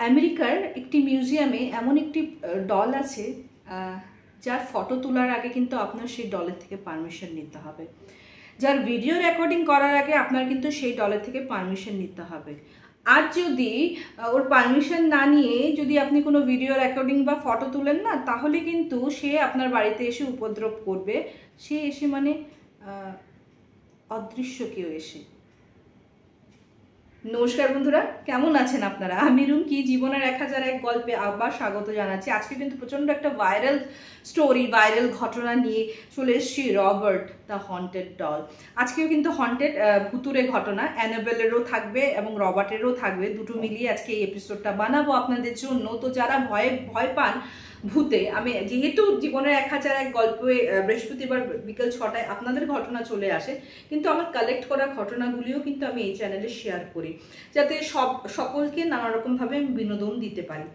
আমেরিকার একটি মিউজিয়ামে এমন একটি ডল আছে যার ফটো তোলার আগে কিন্তু আপনার সেই ডলের থেকে পারমিশন নিতে হবে, যার ভিডিও রেকর্ডিং করার আগে আপনার কিন্তু সেই ডলের থেকে পারমিশন নিতে হবে। আর যদি ওর পারমিশন না নিয়ে যদি আপনি কোনো ভিডিও রেকর্ডিং বা ফটো তুলেন না, তাহলে কিন্তু সে আপনার বাড়িতে এসে উপদ্রব করবে। সে এসে মানে অদৃশ্য কেউ এসে। নমস্কার বন্ধুরা, কেমন আছেন আপনারা? আমি রুমকি জীবনের 1001 গল্পে আবার স্বাগত জানাচ্ছি। আজকে কিন্তু প্রচন্ড একটা ভাইরাল স্টোরি, ভাইরাল ঘটনা নিয়ে চলে এসেছি, রবার্ট দ্য হন্টেড ডল। আজকেও কিন্তু হন্টেড ভুতুরে ঘটনা, অ্যানাবেলেরও থাকবে এবং রবার্টেরও থাকবে, দুটো মিলিয়ে আজকে এই এপিসোডটা বানাবো আপনাদের জন্য। তো যারা ভয় পান ভূতে, আমি যেহেতু জীবনের 1001 গল্পে বৃহস্পতিবার বিকেল 6টায় আপনাদের ঘটনা চলে আসে, কিন্তু আমার কালেক্ট করা ঘটনাগুলিও কিন্তু আমি এই চ্যানেলে শেয়ার করি, যাতে সকলকে নানা রকমভাবে আমি বিনোদন দিতে পারি।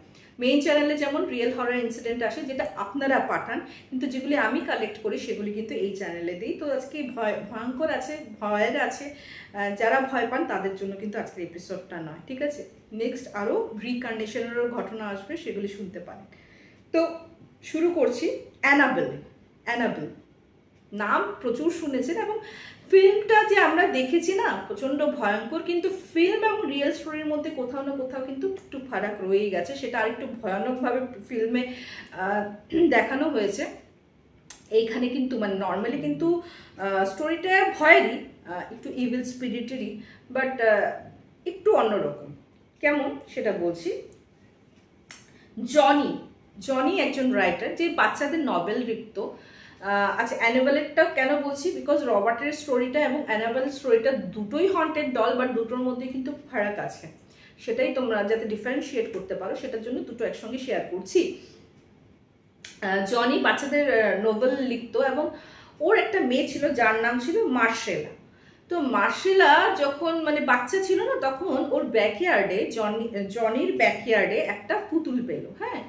মেইন চ্যানেলে যেমন রিয়েল হরর ইনসিডেন্ট আসে, যেটা আপনারা পাঠান, কিন্তু যেগুলি আমি কালেক্ট করি সেগুলি কিন্তু এই চ্যানেলে দিই। তো আজকে ভয়ঙ্কর আছে, ভয়ের আছে, যারা ভয় পান তাদের জন্য কিন্তু আজকের এপিসোডটা নয়, ঠিক আছে? নেক্সট আরও রিকন্ডিশনেরও ঘটনা আসবে, সেগুলি শুনতে পারেন। তো শুরু করছি। অ্যানাবেল নাম প্রচুর শুনেছেন, এবং ফিল্মটা যে আমরা দেখেছি না, প্রচণ্ড ভয়ঙ্কর, কিন্তু ফিল্ম এবং রিয়েল স্টোরির মধ্যে কোথাও না কোথাও কিন্তু একটু ফারাক রয়েই গেছে। সেটা আরেকটু ভয়ানকভাবে ফিল্মে দেখানো হয়েছে। এইখানে কিন্তু মানে নর্মালি কিন্তু স্টোরিটা ভয়েরই, একটু ইভিল স্পিরিটেরই, বাট একটু অন্যরকম। কেমন সেটা বলছি। জনি একজন রাইটার, যে বাচ্চাদের নভেল লিখত। আচ্ছা, অ্যানাবেলেরটা কেন বলছি, বিকজ রবার্টের স্টোরিটা এবং অ্যানাবেল স্টোরিটা দুটোই হন্টেড ডল, বাট দুটোর মধ্যে কিন্তু ফারাক আছে। সেটাই তোমরা যাতে ডিফারেন্সিয়েট করতে পারো, সেটার জন্য দুটো একসঙ্গে শেয়ার করছি। জনি বাচ্চাদের নোভেল লিখতো, এবং ওর একটা মেয়ে ছিল যার নাম ছিল মার্শেলা। তো মার্শেলা যখন মানে বাচ্চা ছিল না, তখন ওর ব্যাকইয়ার্ডে, জনির ব্যাকইয়ার্ডে একটা পুতুল পেল। হ্যাঁ,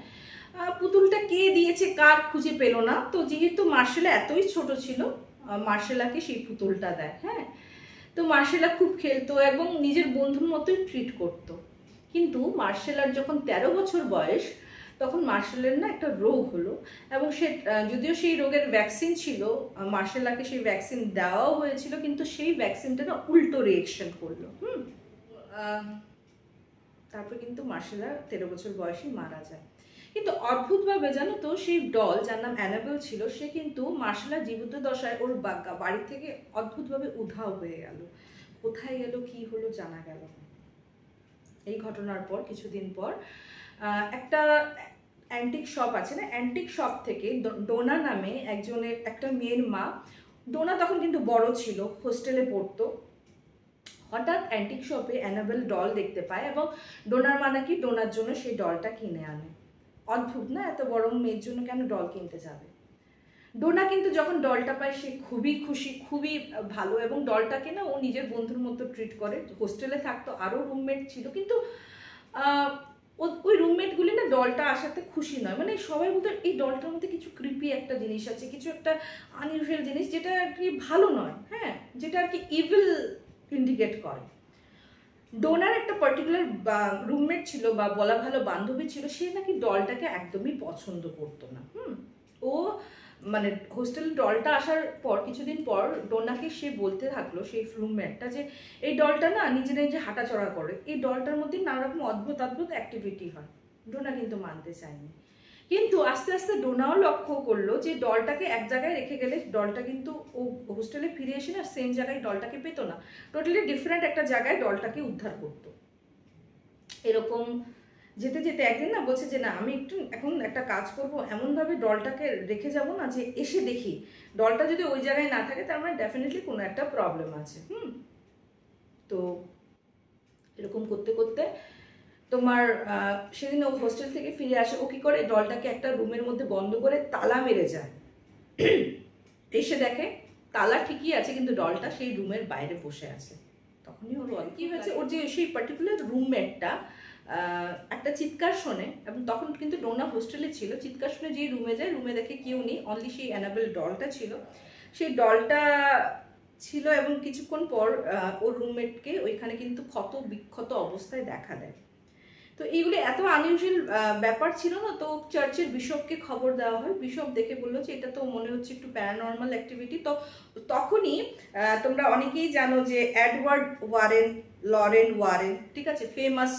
পুতুলটা কে দিয়েছে কার খুঁজে পেল না। তো যেহেতু মার্শেলা এতই ছোট ছিল, মার্শেলাকে সেই পুতুলটা দেয়। হ্যাঁ, তো মার্শেলা খুব খেলতো এবং নিজের বন্ধুর মতোই ট্রিট করত। কিন্তু মার্শেলার যখন 13 বছর বয়স, তখন মার্শেলের না একটা রোগ হলো, এবং সে যদিও সেই রোগের ভ্যাকসিন ছিল, মার্শেলাকে সেই ভ্যাকসিন দেওয়াও হয়েছিল, কিন্তু সেই ভ্যাকসিনটা না উল্টো রিয়েকশন করলো। তারপর কিন্তু মার্শেলা 13 বছর বয়সে মারা যায়। কিন্তু অদ্ভুতভাবে জানো তো, সেই ডল যার নাম অ্যানাবেল ছিল, সে কিন্তু মার্শেলা জীবিত দশায় ওর বাড়ি থেকে অদ্ভুতভাবে উধাও হয়ে গেল। কোথায় গেল, কি হলো জানা গেল না। এই ঘটনার পর কিছুদিন পর একটা অ্যান্টিক শপ আছে না, অ্যান্টিক শপ থেকে ডোনা নামে একজনের, একটা মেয়ের মা, ডোনা তখন কিন্তু বড় ছিল, হোস্টেলে পড়তো, হঠাৎ অ্যান্টিক শপে অ্যানাবেল ডল দেখতে পায়, এবং ডোনার মা নাকি ডোনার জন্য সেই ডলটা কিনে আনে। অদ্ভুত না, এত বড় মেয়ের জন্য কেন ডল কিনতে যাবে? ডোনা কিন্তু যখন ডলটা পায় সে খুবই খুশি, খুবই ভালো, এবং ডলটাকে না ও নিজের বন্ধুর মতো ট্রিট করে। হোস্টেলে থাকতো, আরও রুমমেট ছিল, কিন্তু ওই রুমমেটগুলি না ডলটা আসাতে খুশি নয়। মানে সবাই বলতো এই ডলটার মধ্যে কিছু ক্রিপি একটা জিনিস আছে, কিছু একটা আনইউজুয়াল জিনিস, যেটা আর কি ভালো নয়। হ্যাঁ, যেটা আর কি ইভিল ইন্ডিকেট করে। ডোনার একটা পার্টিকুলার রুমমেট ছিল, বা বলা ভালো বান্ধবী ছিল, সে নাকি ডলটাকে একদমই পছন্দ করতো না। ও মানে হোস্টেলে ডলটা আসার পর কিছুদিন পর ডোনাকে সে বলতে থাকলো, সেই রুমমেটটা, যে এই ডলটা না নিজে নিজে হাঁটাচড়া করে, এই ডলটার মধ্যে নানা রকম অদ্ভুত অ্যাক্টিভিটি হয়। ডোনা কিন্তু মানতে চায়নি, কিন্তু আস্তে আস্তে ডোনাও লক্ষ্য করলো যে ডলটাকে এক জায়গায় রেখে গেলে ডলটা কিন্তু ও হোস্টেলে ফিরে এসে না সেম জায়গায় ডলটাকে পেতো না, টোটালি ডিফারেন্ট একটা জায়গায় ডলটাকে উদ্ধার করতো। এরকম যেতে যেতে একদিন না বলছে যে না, আমি একটু এখন একটা কাজ করব, এমনভাবে ডলটাকে রেখে যাব না যে এসে দেখি ডলটা যদি ওই জায়গায় না থাকে, তার মানে ডেফিনেটলি কোনো একটা প্রবলেম আছে। তো এরকম করতে করতে তোমার সেদিন ও হোস্টেল থেকে ফিরে আসে। ও কি করে, ডলটাকে একটা রুমের মধ্যে বন্ধ করে তালা মেরে যায়। এসে দেখে তালা ঠিকই আছে, কিন্তু ডলটা সেই রুমের বাইরে বসে আছে। তখনই ওর কি হয়েছে, ওর যে সেই পার্টিকুলার রুমমেটটা একটা চিৎকার শোনে, এবং তখন কিন্তু ডোনা হোস্টেলে ছিল। চিৎকার শুনে যেই রুমে যায়, রুমে দেখে কেউ নেই, অনলি সেই অ্যানাবেল ডলটা ছিল। সেই ডলটা ছিল, এবং কিছুক্ষণ পর ওর রুমমেটকে ওইখানে কিন্তু ক্ষত বিক্ষত অবস্থায় দেখা দেয়। তো এইগুলি এত আনইউজুয়াল ব্যাপার ছিল না, তো চার্চের বিশপকে খবর দেওয়া হয়। বিশপ দেখে বললো যে এটা তো মনে হচ্ছে একটু প্যারানর্মাল অ্যাক্টিভিটি। তো তখনই তোমরা অনেকেই জানো যে এডওয়ার্ড ওয়ারেন, লরেন ওয়ারেন, ঠিক আছে, ফেমাস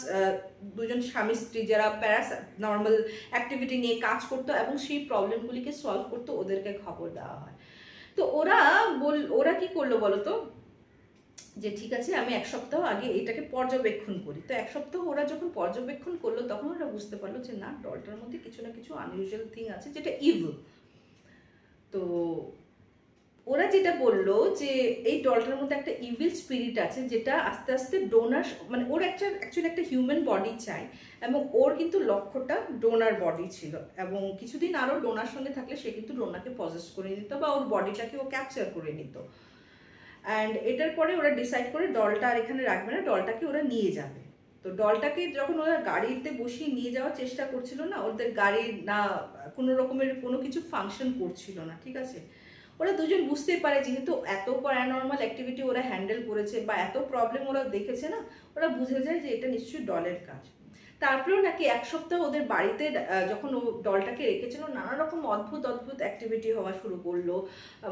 দুজন স্বামী স্ত্রী যারা প্যারানর্মাল অ্যাক্টিভিটি নিয়ে কাজ করতো এবং সেই প্রবলেমগুলিকে সলভ করতো, ওদেরকে খবর দেওয়া হয়। তো ওরা কি করলো বলো তো, যে ঠিক আছে আমি 1 সপ্তাহ আগে এটাকে পর্যবেক্ষণ করি। তো 1 সপ্তাহ ওরা যখন পর্যবেক্ষণ করলো তখন ওরা বুঝতে পারলো যে না, ডলটার মধ্যে কিছু না কিছু আনইউজুয়াল থিং আছে যেটা ইভিল। তো ওরা যেটা বললো যে এই ডলটার মধ্যে একটা ইভিল স্পিরিট আছে যেটা আস্তে আস্তে ডোনার, মানে ওর অ্যাকচুয়ালি একটা হিউম্যান বডি চাই, এবং ওর কিন্তু লক্ষ্যটা ডোনার বডি ছিল, এবং কিছুদিন আরও ডোনার সঙ্গে থাকলে সে কিন্তু ডোনারকে পজেস করে নিত বা ওর বডিটাকে ও ক্যাপচার করে নিত। অ্যান্ড এটার পরে ওরা ডিসাইড করে ডলটা আর এখানে রাখবে না, ডলটাকে ওরা নিয়ে যাবে। তো ডলটাকে যখন ওরা গাড়িতে বসিয়ে নিয়ে যাওয়ার চেষ্টা করছিল না, ওদের গাড়ির না কোনো রকমের কোনো কিছু ফাংশন করছিল না, ঠিক আছে। ওরা দুজন বুঝতেই পারে যেহেতু এত প্যারানর্মাল অ্যাক্টিভিটি ওরা হ্যান্ডেল করেছে বা এত প্রবলেম ওরা দেখেছে না, ওরা বুঝে যায় যে এটা নিশ্চয়ই ডলের কাজ। তারপরেও নাকি 1 সপ্তাহ ওদের বাড়িতে যখন ও ডলটাকে রেখেছিল, নানা রকম অদ্ভুত অদ্ভুত অ্যাক্টিভিটি হওয়া শুরু করলো।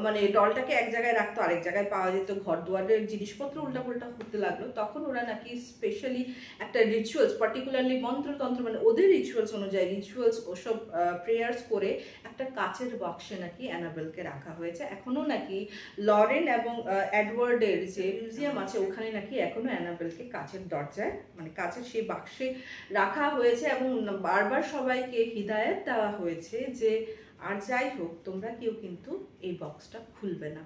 মানে ডলটাকে এক জায়গায় রাখতো, আরেক জায়গায় পাওয়া যেত, ঘর দুয়ারের জিনিসপত্র উল্টাপাল্টা করতে লাগলো। তখন ওরা নাকি স্পেশালি একটা রিচুয়ালস, পার্টিকুলারলি মন্ত্রতন্ত্র, মানে ওদের রিচুয়ালস অনুযায়ী রিচুয়ালস ওসব প্রেয়ার্স করে একটা কাচের বক্সে নাকি অ্যানাবেলকে রাখা হয়েছে। এখনো নাকি লরেন এবং এডওয়ার্ডের যে মিউজিয়াম আছে ওখানে নাকি এখনো অ্যানাবেলকে কাচের দরজায়, মানে কাচের সেই বাক্সে রাখা হয়েছে, এবং বারবার সবাইকে হিদায়াত দেওয়া হয়েছে যে আর যাই হোক তোমরা কেউ কিন্তু এই বক্সটা খুলবে না।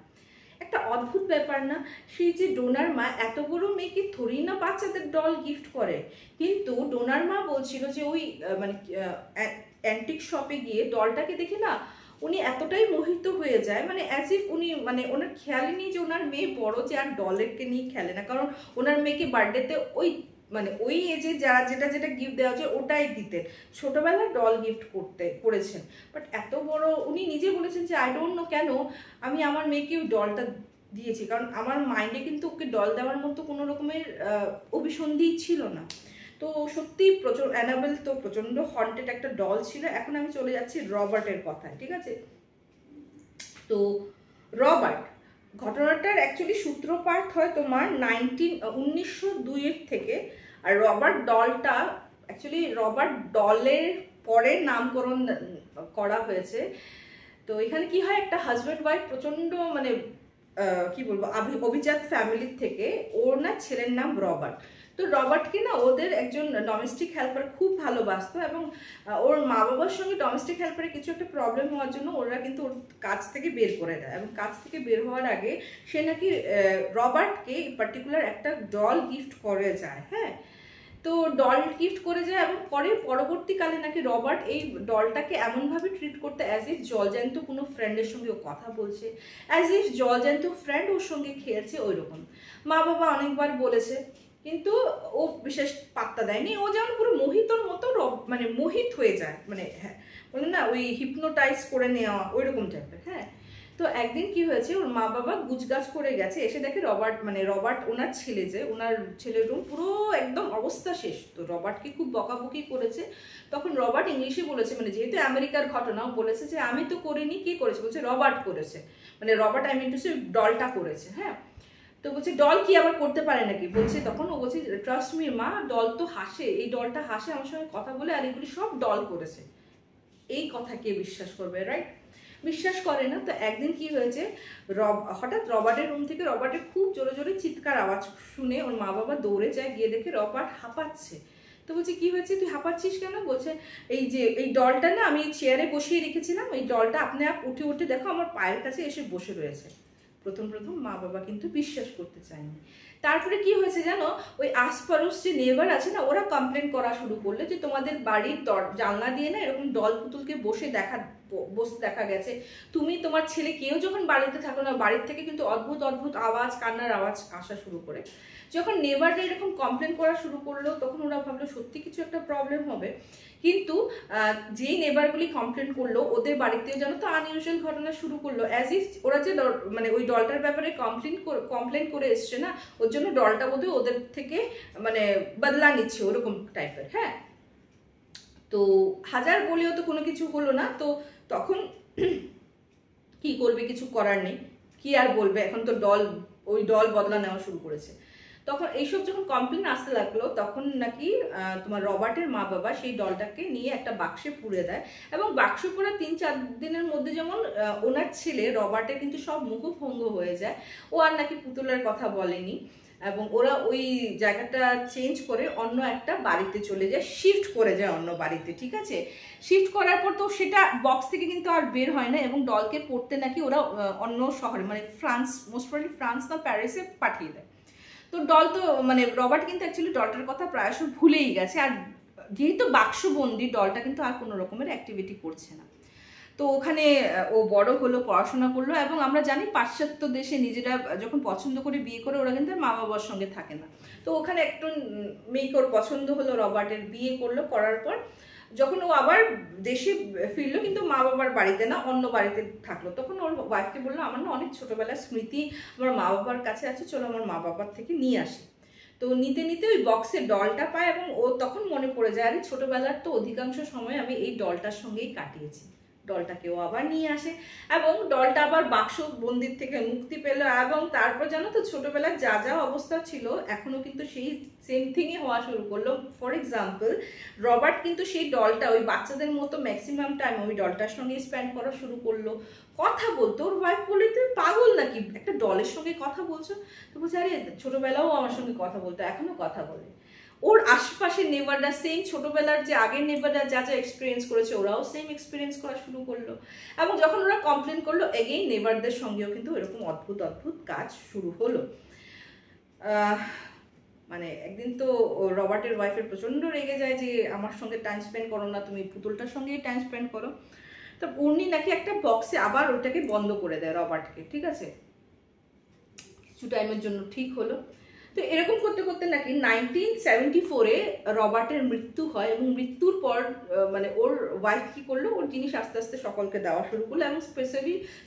একটা অদ্ভুত ব্যাপার না, সেই যে ডোনার মা এত বড় মেয়েকে থোড়ি না বাচ্চাদের ডল গিফট করে, কিন্তু ডোনার মা বলছিল যে ওই মানে অ্যান্টিক শপে গিয়ে ডলটাকে দেখে না উনি এতটাই মোহিত হয়ে যায়, মানে অ্যাজ ইফ উনি, মানে ওনার খেয়ালই নেই যে ওনার মেয়ে বড় যে আর ডলেরকে নিয়ে খেলে না, কারণ ওনার মেয়েকে বার্থডেতে ওই এজে যেটা গিফট দেওয়া যায় ওটাই দিতেন, ছোটবেলায় ডল গিফট করেছেন। বাট এত বড় উনি নিজে বলেছেন যে আই ডোন্ট নো কেন আমি আমার মেয়েকে ওই ডলটা দিয়েছি, কারণ আমার মাইন্ডে কিন্তু ওকে ডল দেওয়ার মতো কোনো রকমের অভিসন্ধি ছিল না। তো সত্যি অ্যানাবেল তো প্রচন্ড হন্টেড একটা ডল ছিল। এখন আমি চলে যাচ্ছি রবার্টের কথায়, ঠিক আছে। তো রবার্ট, ঘটনাটার অ্যাকচুয়ালি সূত্রপাত হয় তোমার 1902 থেকে। আর রবার্ট ডলটা অ্যাকচুয়ালি রবার্ট ডলের পরে নামকরণ করা হয়েছে। তো এখানে কি হয়, একটা হাজব্যান্ড ওয়াইফ প্রচন্ড মানে কি বলবো অভিজাত ফ্যামিলির থেকে, ওর না ছেলের নাম রবার্ট। তো রবার্টকে না ওদের একজন ডোমেস্টিক হেল্পার খুব ভালোবাসতো, এবং ওর মা বাবার সঙ্গে ডোমেস্টিক হেল্পারের কিছু একটা প্রবলেম হওয়ার জন্য ওরা কিন্তু ওর কাজ থেকে বের করে দেয়, এবং কাজ থেকে বের হওয়ার আগে সে নাকি রবার্টকে পার্টিকুলার একটা ডল গিফট করে যায়। হ্যাঁ, তো ডল গিফট করে যায়, এবং পরবর্তীকালে নাকি রবার্ট এই ডলটাকে এমনভাবে ট্রিট করতে অ্যাজ ইফ জলজ্যান্ত কোনো ফ্রেন্ডের সঙ্গে ও কথা বলছে, অ্যাজ ইফ জলজ্যান্ত ফ্রেন্ড ওর সঙ্গে খেলছে, ওই রকম। মা বাবা অনেকবার বলেছে, কিন্তু ও বিশেষ পাত্তা দেয়নি। ও যেমন পুরো মোহিতর মতো মানে মোহিত হয়ে যায়, মানে হ্যাঁ বলেন না ওই হিপনোটাইজ করে নেওয়া ওই রকম টাইপের। হ্যাঁ, তো একদিন কি হয়েছে, ওর মা বাবা গুজগাছ করে গেছে, এসে দেখে রবার্ট ওনার ছেলে, যে ওনার ছেলের রুম পুরো একদম অবস্থা শেষ। তো রবার্টকে খুব বকাবকি করেছে। তখন রবার্ট ইংলিশে বলেছে, মানে যেহেতু আমেরিকার ঘটনা, বলেছে যে আমি তো করিনি, কি করেছে, বলছে রবার্ট করেছে, মানে Robert I mean to say ডলটা করেছে। হ্যাঁ, তো বলছে ডল কি আবার করতে পারে নাকি, বলছে তখন ও বলছে ট্রাস্ট মি মা, ডল তো হাসে, এই ডলটা হাসে আমার সঙ্গে কথা বলে, আর এগুলি সব ডল করেছে। এই কথা কে বিশ্বাস করবে, রাইট? বিশ্বাস করে না। তো একদিন কি হয়েছে, হঠাৎ রবার্টের রুম থেকে রবার্টের খুব জোরে জোরে চিৎকার আওয়াজ শুনে ওর মা বাবা দৌড়ে যায়, গিয়ে দেখে রবার্ট হাঁপাচ্ছে। তো বলছে কি হয়েছে, তুই হাঁপাচ্ছিস কেন? বলছে এই ডলটা না আমি চেয়ারে বসিয়ে রেখেছিলাম, এই ডলটা আপনি উঠে উঠে দেখো আমার পায়ের কাছে এসে বসে রয়েছে। প্রথম মা বাবা কিন্তু বিশ্বাস করতে চায়নি। তারপরে কি হয়েছে জানো, ওই আশপাশ যে নেবার আছে না, ওরা কমপ্লেন করা শুরু করলো যে তোমাদের বাড়ির জানলা দিয়ে না এরকম ডল পুতুলকে বসতে দেখা গেছে, তুমি তোমার ছেলে কেউ যখন বাড়িতে থাকো না, বাড়ির থেকে কিন্তু অদ্ভুত অদ্ভুত আওয়াজ, কান্নার আওয়াজ আসা শুরু করে। যখন নেবাররা এরকম কমপ্লেন করা শুরু করলো, তখন ওরা ভাবলো সত্যি কিছু একটা প্রবলেম হবে। কিন্তু যেই নেবারগুলি কমপ্লেন করলো, ওদের বাড়িতেও যেন তো আনইউজুয়াল ঘটনা শুরু করলো, অ্যাজ ইফ ওরা যে মানে ওই ডলটার ব্যাপারে কমপ্লেন করে এসছে না, ওর জন্য ডলটা বোধহয় ওদের থেকে মানে বদলা নিচ্ছে ওরকম টাইপের। হ্যাঁ, তো হাজার বলেও তো কোনো কিছু হলো না। তো তখন কি করবে, কিছু করার নেই, কি আর বলবে, এখন তো ওই ডল বদলা নেওয়া শুরু করেছে। তখন এইসব যখন কমপ্লেন আসতে লাগলো, তখন নাকি তোমার রবার্টের মা বাবা সেই ডলটাকে নিয়ে একটা বাক্সে পুড়ে দেয়, এবং বাক্স পুরো 3-4 দিনের মধ্যে যেমন ওনার ছেলে রবার্টের কিন্তু সব মুখভঙ্গ হয়ে যায়, ও আর নাকি পুতুলের কথা বলেনি, এবং ওরা ওই জায়গাটা চেঞ্জ করে অন্য একটা বাড়িতে চলে যায়, শিফট করে যায় অন্য বাড়িতে, ঠিক আছে। শিফট করার পর তো সেটা বক্স থেকে কিন্তু আর বের হয় না, এবং ডলকে পড়তে নাকি ওরা অন্য শহরে, মানে ফ্রান্স, মোস্ট প্রবাবলি ফ্রান্স না প্যারিসে পাঠিয়ে দেয়। তো ডল তো মানে রবার্ট কিন্তু অ্যাকচুয়ালি ডলটার কথা প্রায়শ ভুলেই গেছে, আর যেহেতু বাক্সবন্দি ডলটা কিন্তু আর কোনো রকমের অ্যাক্টিভিটি করছে না। তো ওখানে ও বড় হলো, পড়াশোনা করলো, এবং আমরা জানি পাশ্চাত্য দেশে নিজেরা যখন পছন্দ করে বিয়ে করে ওরা কিন্তু মা বাবার সঙ্গে থাকে না। তো ওখানে একটু মেয়েকে ওর পছন্দ হলো, রবার্টের বিয়ে করলো, করার পর যখন ও আবার দেশে ফিরলো, কিন্তু মা বাবার বাড়িতে না, অন্য বাড়িতে থাকলো, তখন ওর ওয়াইফকে বললো আমার না অনেক ছোটবেলার স্মৃতি আমার মা বাবার কাছে আছে, চলো আমার মা বাবার থেকে নিয়ে আসি। তো নিতে নিতে ওই বক্সের ডলটা পায়, এবং ও তখন মনে পড়ে যায় আরে ছোটবেলার তো অধিকাংশ সময় আমি এই ডলটার সঙ্গেই কাটিয়েছি। ডলটাকেও আবার নিয়ে আসে, এবং ডলটা আবার বাক্স বন্দির থেকে মুক্তি পেল, এবং তারপর জানো তো ছোটবেলার যা যা অবস্থা ছিল এখনো কিন্তু সেই সেম থিংই হওয়া শুরু করলো। ফর এক্সাম্পল, রবার্ট কিন্তু সেই ডলটা ওই বাচ্চাদের মতো ম্যাক্সিমাম টাইম ওই ডলটার সঙ্গে স্পেন্ড করা শুরু করলো, কথা বলতো। ওর ওয়াইফ বললো তুমি পাগল নাকি, একটা ডলের সঙ্গে কথা বলছো? তো বলছে আরে ছোটবেলাও আমার সঙ্গে কথা বলতো, এখনো কথা বলে। ওর আশেপাশে নেবাররা সেম ছোটবেলার যে আগের নেবাররা যা যা এক্সপিরিয়েন্স করেছে ওরাও সেম এক্সপিরিয়েন্স করা শুরু করলো, এবং যখন ওরা কমপ্লেন করলো এগেইন নেবারদের সঙ্গেও কিন্তু এরকম অদ্ভুত অদ্ভুত কাজ শুরু হলো। মানে একদিন তো রবার্টের ওয়াইফের প্রচন্ড রেগে যায় যে আমার সঙ্গে টাইম স্পেন্ড করো না, তুমি পুতুলটার সঙ্গেই টাইম স্পেন্ড করো। তো উনি নাকি একটা বক্সে আবার ওটাকে বন্ধ করে দেয় রবার্টকে, ঠিক আছে, কিছু টাইমের জন্য ঠিক হলো। তো এরকম করতে করতে নাকি 1974-এ রবার্টের মৃত্যু হয়, এবং মৃত্যুর পর মানে ওর ওয়াইফ কি করলো, ওর জিনিস আস্তে আস্তে সকলকে দেওয়া শুরু করলো, এবং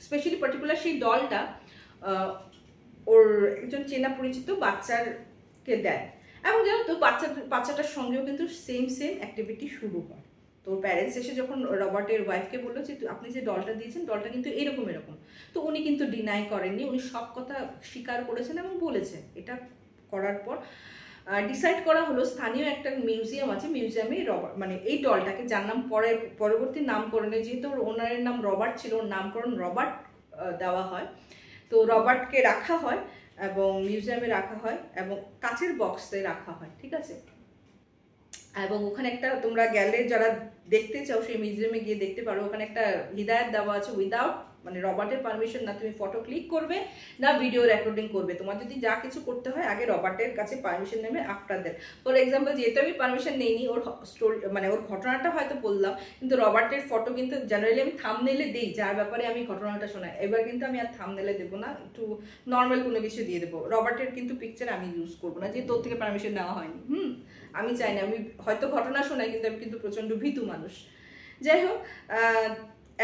স্পেশালি পার্টিকুলার সেই ডলটা ওর একজন চেনা পরিচিত বাচ্চারকে দেয়, এবং জানো তো বাচ্চাটার সঙ্গেও কিন্তু সেম অ্যাক্টিভিটি শুরু হয়। তো প্যারেন্টস এসে যখন রবার্টের ওয়াইফকে বললো যে আপনি যে ডলটা দিয়েছেন ডলটা কিন্তু এরকম, তো উনি কিন্তু ডিনাই করেননি, উনি সব কথা স্বীকার করেছেন এবং বলেছেন। এটা করার পর ডিসাইড করা হলো স্থানীয় একটা মিউজিয়াম আছে, মিউজিয়ামে মানে এই ডলটাকে, যার নাম পরবর্তী নামকরণে, যেহেতু ওর ওনারের নাম রবার্ট ছিল, ওর নামকরণ রবার্ট দেওয়া হয়। তো রবার্টকে রাখা হয় এবং মিউজিয়ামে রাখা হয়, এবং কাচের বক্সে রাখা হয়, ঠিক আছে। এবং ওখানে একটা, তোমরা গেলে যারা দেখতে চাও সেই মিউজিয়ামে গিয়ে দেখতে পারো, ওখানে একটা হিদায়ত দেওয়া আছে, উইদাউট মানে রবার্টের পারমিশন না তুমি ফটো ক্লিক করবে না ভিডিও রেকর্ডিং করবে, তোমার যদি যা কিছু করতে হয় আগে রবার্টের কাছে পারমিশন নেবে, আফটার দ্যাট। ফর এক্সাম্পল, যেহেতু আমি পারমিশন নেইনি, ওর স্টোরি মানে ওর ঘটনাটা হয়তো বললাম, কিন্তু রবার্টের ফটো কিন্তু জেনারেলি আমি থাম্বনেইলে দিই, যার ব্যাপারে আমি ঘটনাটা শোনাই। এবার কিন্তু আমি আর থাম্বনেইলে দেবো না, একটু নর্মাল কোনো কিছু দিয়ে দেবো। রবার্টের কিন্তু পিকচার আমি ইউজ করবো না, যেহেতু ওর থেকে পারমিশন নেওয়া হয়নি। আমি চাই না, আমি হয়তো ঘটনা শোনাই, কিন্তু আমি কিন্তু প্রচন্ড ভীতু মানুষ। যাই হোক,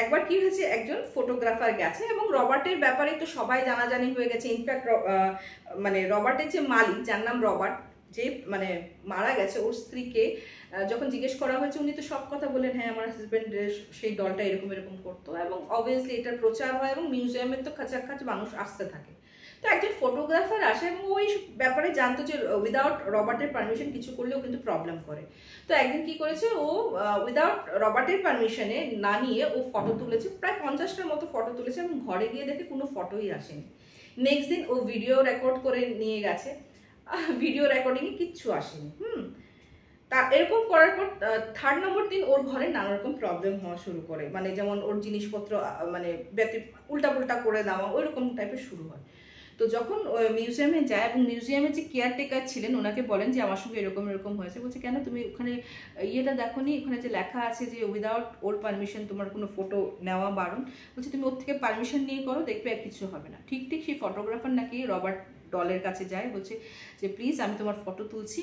একবার কি হয়েছে, একজন ফটোগ্রাফার গেছে, এবং রবার্টের ব্যাপারে তো সবাই জানাজানি হয়ে গেছে। ইনফ্যাক্ট মানে রবার্টের যে মালিক, যার নাম রবার্ট, যে মানে মারা গেছে, ওর স্ত্রীকে যখন জিজ্ঞেস করা হয়েছে, উনি তো সব কথা বলেন, হ্যাঁ আমার হাজব্যান্ড সেই ডলটা এরকম এরকম করতো, এবং অবভিয়াসলি এটার প্রচার হয়, এবং মিউজিয়ামের তো খাঁচাখাঁচ মানুষ আসতে থাকে। তো একজন ফটোগ্রাফার আসে, এবং ওই ব্যাপারে জানতো যে উইদাউট রবার্টের পারমিশন কিছু করলেও কিন্তু প্রবলেম করে। তো একদিন কি করেছে, ও উইদাউট রবার্টের পারমিশনে না নিয়ে ও ফটো তুলেছে, প্রায় 50টার মতো ফটো তুলেছে, এবং ঘরে গিয়ে দেখে কোনো ফটোই আসেনি। নেক্সট দিন ও ভিডিও রেকর্ড করে নিয়ে গেছে, ভিডিও রেকর্ডিংয়ে কিচ্ছু আসেনি। তা এরকম করার পর 3rd নম্বর দিন ওর ঘরে নানা রকম প্রবলেম হওয়া শুরু করে, মানে যেমন ওর জিনিসপত্র মানে উল্টা করে দেওয়া, ওইরকম টাইপের শুরু হয়। তো যখন মিউজিয়ামে যায়, এবং মিউজিয়ামে যে কেয়ারটেকার ছিলেন ওনাকে বলেন যে আমার সঙ্গে এরকম এরকম হয়েছে। বলছে কেন, তুমি ওখানে ইয়েটা দেখো নি, ওখানে যে লেখা আছে যে উইদাউট ওর পারমিশন তোমার কোনো ফটো নেওয়া বারণ। বলছে তুমি ওর থেকে পারমিশন নিয়ে করো, দেখবে আর কিছু হবে না। ঠিক সেই ফটোগ্রাফার নাকি রবার্ট ডলের কাছে যায়, বলছে যে প্লিজ আমি তোমার ফটো তুলছি,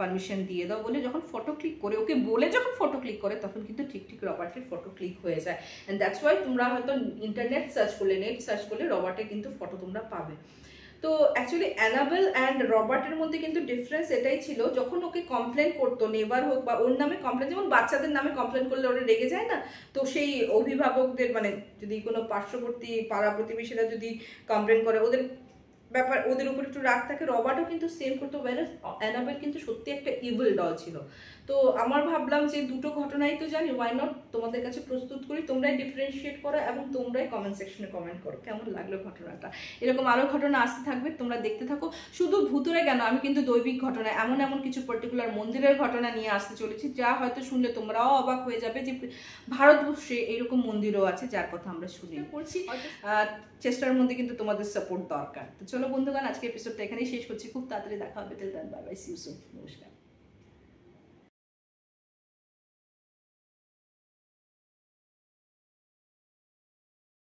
পারমিশন দিয়ে দাও বলে যখন ফটো ক্লিক করে, ওকে বলে যখন ফটো ক্লিক করে, তখন কিন্তু ঠিক রবার্টের ফটো ক্লিক হয়ে যায়। অ্যান্ড দ্যাটস ওয়াই তোমরা হয়তো ইন্টারনেট সার্চ করলে, নেট সার্চ করলে রবার্টের কিন্তু ফটো তোমরা পাবে। তো অ্যাকচুয়ালি অ্যানাবেল অ্যান্ড রবার্টের মধ্যে কিন্তু ডিফারেন্স এটাই ছিল, যখন ওকে কমপ্লেন করতো নেবার হোক বা ওর নামে কমপ্লেন, যেমন বাচ্চাদের নামে কমপ্লেন করলে ওরা রেগে যায় না, তো সেই অভিভাবকদের মানে যদি কোনো পার্শ্ববর্তী পাড়া প্রতিবেশীরা যদি কমপ্লেন করে ওদের ব্যাপার, ওদের উপর একটু রাগ থাকে, রবার্টও কিন্তু সেম করতো। অ্যানাবেল কিন্তু সত্যি একটা ইভিল ডল ছিল। তো আমার ভাবলাম যে দুটো ঘটনাই তো জানি, ওয়াই নট তোমাদের কাছে প্রস্তুত করি, তোমরাই ডিফারেন্সিয়েট করো এবং তোমরাই কমেন্ট সেকশনে কমেন্ট করো কেমন লাগলো ঘটনাটা। এরকম আরও ঘটনা আসতে থাকবে, তোমরা দেখতে থাকো। শুধু ভূতুরে কেন, আমি কিন্তু দৈবিক ঘটনা, এমন এমন কিছু পার্টিকুলার মন্দিরের ঘটনা নিয়ে আসতে চলেছি যা হয়তো শুনলে তোমরাও অবাক হয়ে যাবে যে ভারতবর্ষে এইরকম মন্দিরও আছে যার কথা আমরা শুনি করছি। চেষ্টার মধ্যে কিন্তু তোমাদের সাপোর্ট দরকার। তো চলো বন্ধুগণ, আজকে এপিসোডটা এখানেই শেষ করছি, খুব তাড়াতাড়ি দেখা হবে। Till then bye bye, see you soon, নমস্কার।